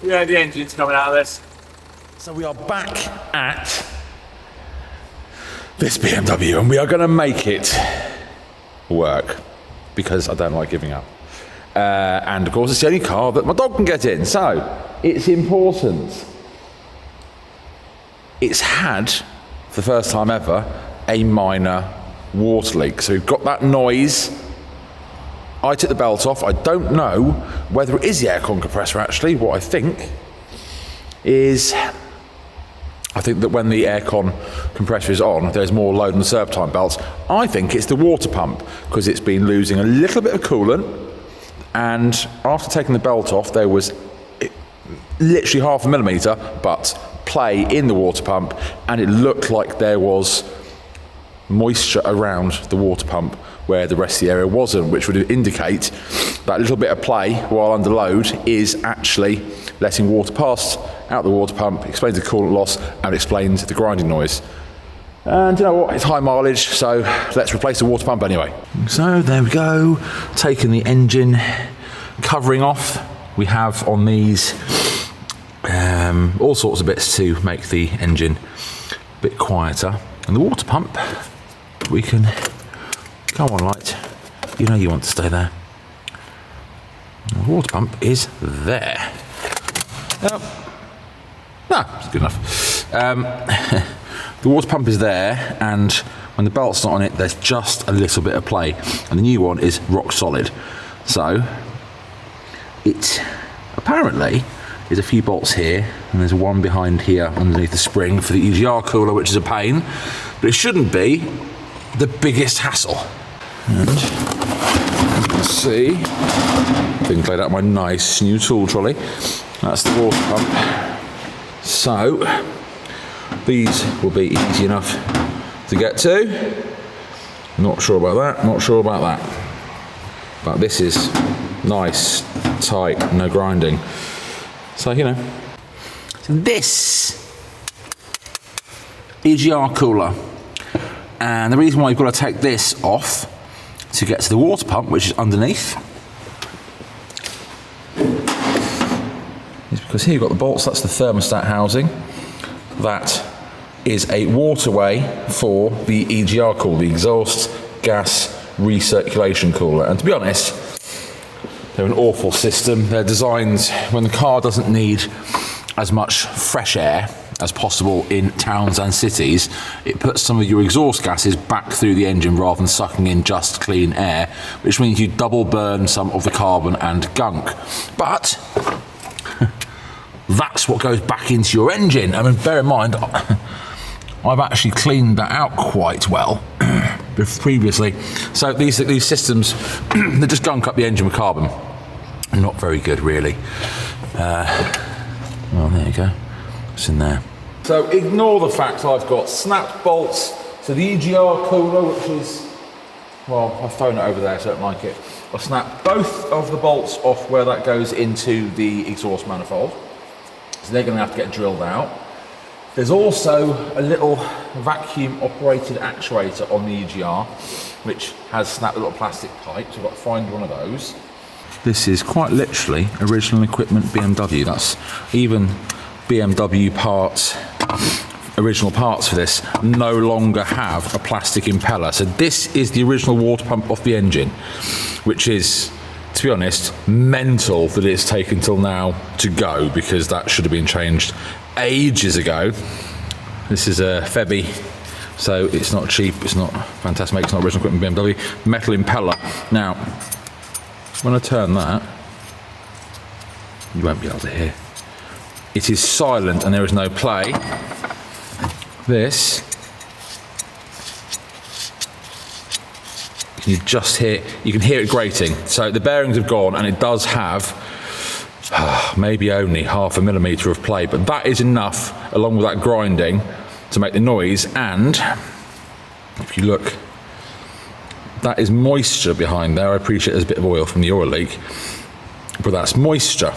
Yeah, the engine's coming out of this. So we are back at this BMW and we are going to make it work because I don't like giving up. And of course it's the only car that my dog can get in, so it's important. It's had, for the first time ever, a minor water leak. So we've got that noise. I took the belt off. I don't know whether it is the aircon compressor actually. What I think is, I think that when the aircon compressor is on, there's more load on the serpentine belts. I think it's the water pump because it's been losing a little bit of coolant. And after taking the belt off, there was literally 0.5 millimetre, but play in the water pump, and it looked like there was moisture around the water pump where the rest of the area wasn't, which would indicate that little bit of play while under load is actually letting water pass out the water pump, explains the coolant loss, and explains the grinding noise. And you know what, it's high mileage, so let's replace the water pump anyway. So there we go, taking the engine covering off. We have on these all sorts of bits to make the engine a bit quieter. And the water pump, we can go on light. You know you want to stay there. The water pump is there. No, it's good enough. The water pump is there, and when the belt's not on it, there's just a little bit of play. And the new one is rock solid. So, it apparently is a few bolts here, and there's one behind here underneath the spring for the EGR cooler, which is a pain, but it shouldn't be the biggest hassle. And you can see, things laid out my nice new tool trolley. That's the water pump. So, these will be easy enough to get to. Not sure about that, not sure about that. But this is nice, tight, no grinding. So, you know. So this EGR cooler. And the reason why you've got to take this off to get to the water pump, which is underneath, is because here you've got the bolts, that's the thermostat housing. That is a waterway for the EGR cooler, the exhaust gas recirculation cooler. And to be honest, they're an awful system. They're designed when the car doesn't need as much fresh air as possible in towns and cities. It puts some of your exhaust gases back through the engine rather than sucking in just clean air, which means you double burn some of the carbon and gunk. But that's what goes back into your engine. I mean, bear in mind, I've actually cleaned that out quite well previously. So these systems, they just gunk up the engine with carbon. Not very good, really. Well, there you go. It's in there. So ignore the fact I've got snapped bolts to the EGR cooler, which is, well, I've thrown it over there, so I don't like it. I've snapped both of the bolts off where that goes into the exhaust manifold. So they're going to have to get drilled out. There's also a little vacuum operated actuator on the EGR, which has snapped a little plastic pipe, so I've got to find one of those. This is quite literally original equipment BMW. That's even BMW parts, original parts for this, no longer have a plastic impeller. So this is the original water pump off the engine, which is, to be honest, mental that it's taken till now to go, because that should have been changed ages ago. This is a Febby, so it's not cheap, it's not fantastic, it's not original equipment BMW. Metal impeller. Now, when I turn that, you won't be able to hear. It is silent and there is no play. This, you just hear, you can hear it grating. So the bearings have gone, and it does have maybe only 0.5 millimetre of play, but that is enough, along with that grinding, to make the noise. And if you look, that is moisture behind there. I appreciate there's a bit of oil from the oil leak, but that's moisture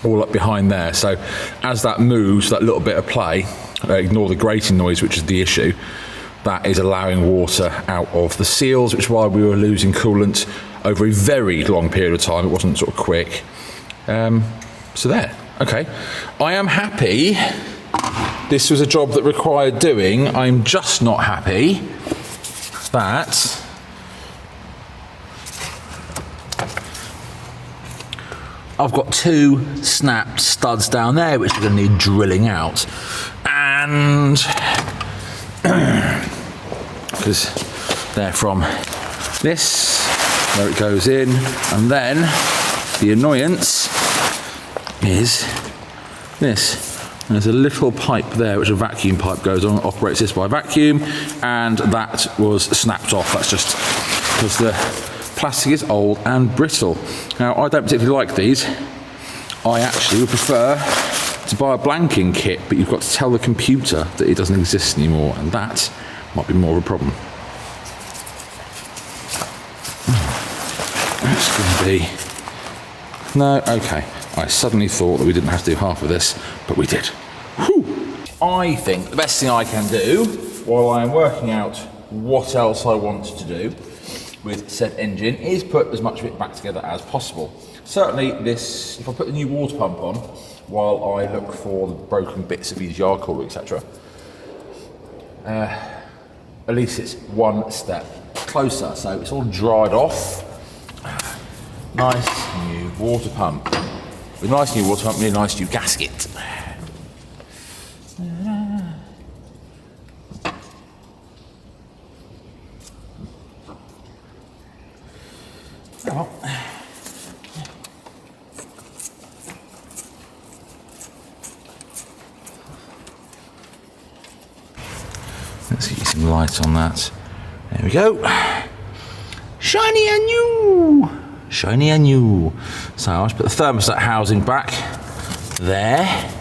all up behind there. So as that moves, that little bit of play, ignore the grating noise, which is the issue, that is allowing water out of the seals, which is why we were losing coolant over a very long period of time. It wasn't sort of quick. So there. Okay. I am happy this was a job that required doing. I'm just not happy that I've got 2 snapped studs down there which are going to need drilling out. And because they're from this, where it goes in, and then the annoyance is this. There's a little pipe there which a vacuum pipe goes on, operates this by vacuum, and that was snapped off. That's just because the plastic is old and brittle. Now, I don't particularly like these. I actually would prefer to buy a blanking kit, but you've got to tell the computer that it doesn't exist anymore, and that might be more of a problem. That's going to be... No, okay. I suddenly thought that we didn't have to do half of this, but we did. Whew. I think the best thing I can do, while I am working out what else I want to do with said engine, is put as much of it back together as possible. Certainly this, if I put the new water pump on, while I look for the broken bits of his yard cooler, etc., at least it's one step closer. So it's all dried off. Nice new water pump. With a nice new water pump, really nice new gasket. Oh. Let's get some light on that. There we go. Shiny and new. Shiny and new. So I'll just put the thermostat housing back there.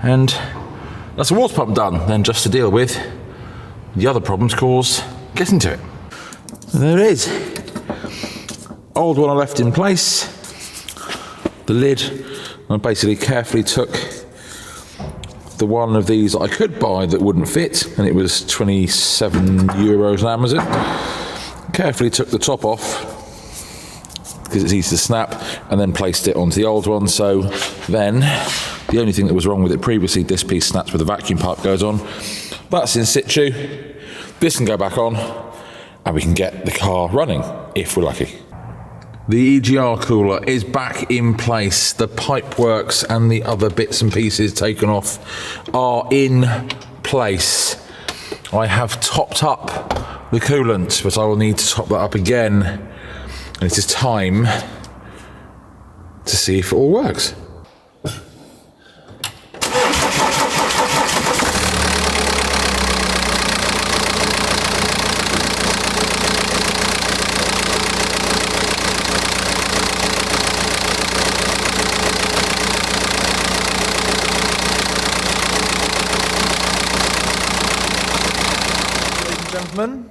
And that's the water pump done. Then just to deal with the other problems caused getting to it. So there it is. Old one I left in place. The lid, I basically carefully took the one of these that I could buy that wouldn't fit, and it was 27 euros on Amazon. Carefully took the top off because it's easy to snap, and then placed it onto the old one. So then the only thing that was wrong with it previously, this piece snaps where the vacuum pipe goes on. That's in situ. This can go back on, and we can get the car running if we're lucky. The EGR cooler is back in place. The pipe works and the other bits and pieces taken off are in place. I have topped up the coolant, but I will need to top that up again. And it is time to see if it all works.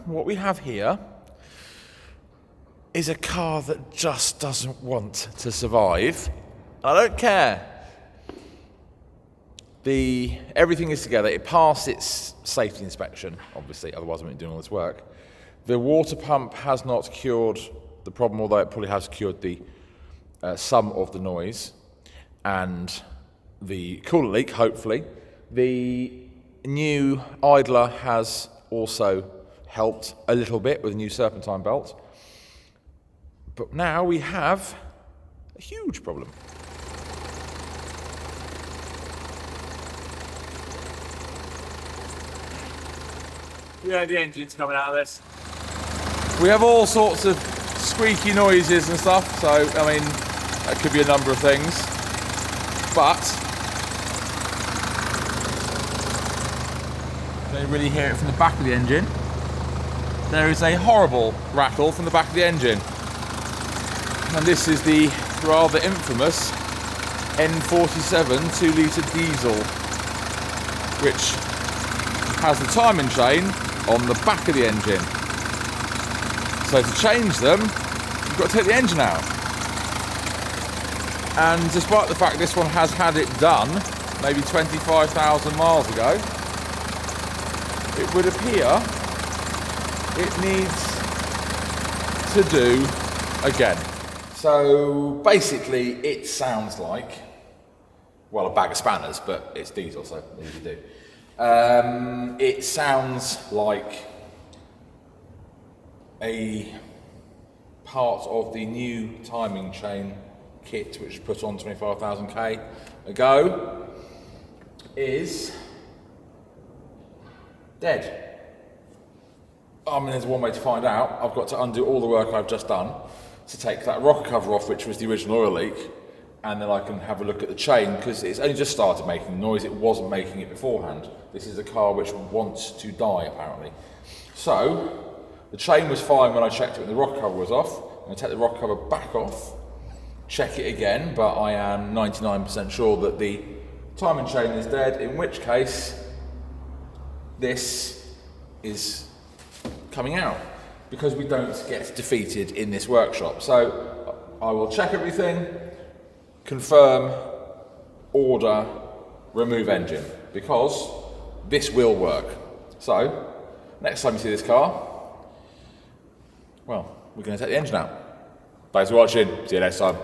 What we have here is a car that just doesn't want to survive. I don't care. Everything is together. It passed its safety inspection, obviously, otherwise I wouldn't be doing all this work. The water pump has not cured the problem, although it probably has cured the some of the noise and the coolant leak, hopefully. The new idler has also helped a little bit with a new serpentine belt. But now we have a huge problem. Yeah, the engine's coming out of this. We have all sorts of squeaky noises and stuff, so, I mean, that could be a number of things. But you don't really hear it from the back of the engine. There is a horrible rattle from the back of the engine. And this is the rather infamous N47 2-litre diesel, which has the timing chain on the back of the engine. So to change them, you've got to take the engine out. And despite the fact this one has had it done, maybe 25,000 miles ago, it would appear it needs to do again. So basically it sounds like well, a bag of spanners, but it's diesel, so easy to do. It sounds like a part of the new timing chain kit, which was put on 25,000k ago, is dead. I mean, there's one way to find out. I've got to undo all the work I've just done to take that rocker cover off, which was the original oil leak, and then I can have a look at the chain, because it's only just started making noise. It wasn't making it beforehand. This is a car which wants to die, apparently. So the chain was fine when I checked it when the rocker cover was off. I'm going to take the rocker cover back off, check it again, but I am 99% sure that the timing chain is dead, in which case this is coming out, because we don't get defeated in this workshop. So I will check everything, confirm, order, remove engine, because this will work. So next time you see this car, well, we're going to take the engine out. Thanks for watching. See you next time.